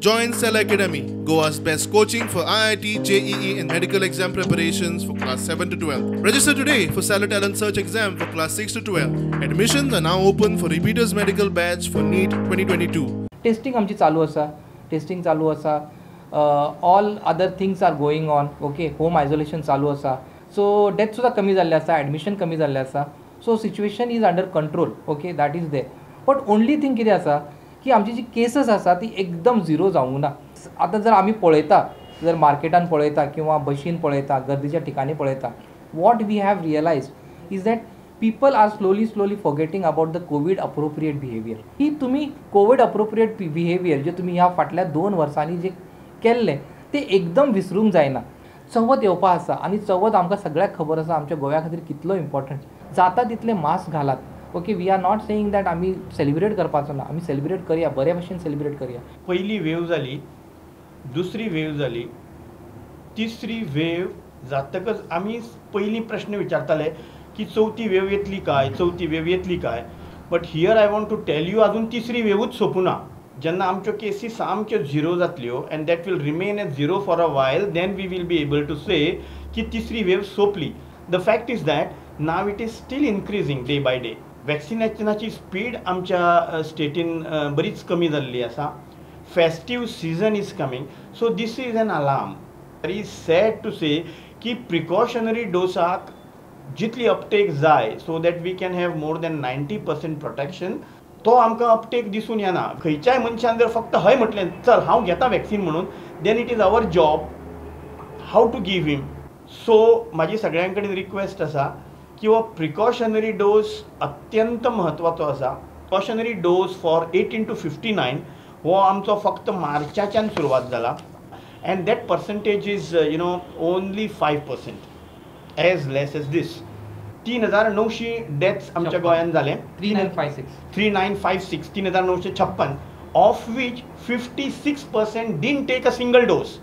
Join Cell Academy, Goa's best coaching for IIT, JEE and medical exam preparations for class 7 to 12. Register today for Cell Talent Search exam for class 6 to 12. Admissions are now open for repeaters medical batch for NEET 2022. Testing आमची चालू आसा, all other things are going on. Okay, home isolation चालू आसा. So death सुद्दां कमी जाल्ले आसा, admission कमी जाल्ले आसा. So situation is under control. Okay, that is there. But only thing कितें आसा की आमची जी केसीस आसा ती एकदम झिरो जावंक ना. आतां जर आमी पळयता, जर मार्केटान पळयता किंवा बशीन पळयता, गर्देच्या ठिकाणी पळयता, what we have realised is that people are slowly forgetting about the COVID appropriate behavior. ही तुम्ही कोविड अप्रोप्रिएट बिहेवियर जे तुम्ही ह्या फाटल्या 2 वर्सांनी जे केल्ले ते एकदम विसरूंक जायना. चवथ येवपा आसा आनी चवथ आमकां सगळ्याक खबर आसा आमच्या गोव्या खातीर कितलो इम्पॉर्टंट. जाता तितले मास्क घालात. Okay, we are not saying that आमी सेलिब्रेट करपाचो ना, आमी सेलिब्रेट करया, बऱ्या भशेन सेलिब्रेट करया. पहिली वेव जाली, दुसरी वेव जाली, तिसरी वेव जातकच आमी पयलीं प्रश्न विचारताले की चौथी वेव येतली काय. But here I want to tell you अजून तिसरी वेवूच सोंपुना. जेन्ना आमच्यो केसीस सामक्यो झिरो जातल्यो and that will remain as zero for a while, then we will be able to say की तिसरी वेव सोंपली. The fact is that now it is still increasing day by day. वॅक्सिनेशनाची speed आमच्या स्टेटीन बरीच कमी जाल्ली आसा. Festive season is coming, so this is an alarm. Very sad to say की प्रिकॉशनरी डोसाक जितली अपटेक जाय so that we can have more than 90% protection, तो आमकां अपटेक दिसून येना. खंयच्याय मनशान जर फक्त हय म्हटलें चल हांव घेता वॅक्सीन म्हणून, then it is our job have to give him. So म्हाजी सगळ्यां कडेन रिक्वेस्ट आसा की हो प्रिकॉशनरी डोस अत्यंत म्हत्वाचो आसा. प्रिकॉशनरी डोस फॉर 18 to 59 हो आमचो फक्त मार्चाच्यान सुरवात जाला and that percentage is only 5%. as less as this. 3900 deaths आमच्या गोंयांत जाले. 3956 3956, of which 56% didn't take a single dose.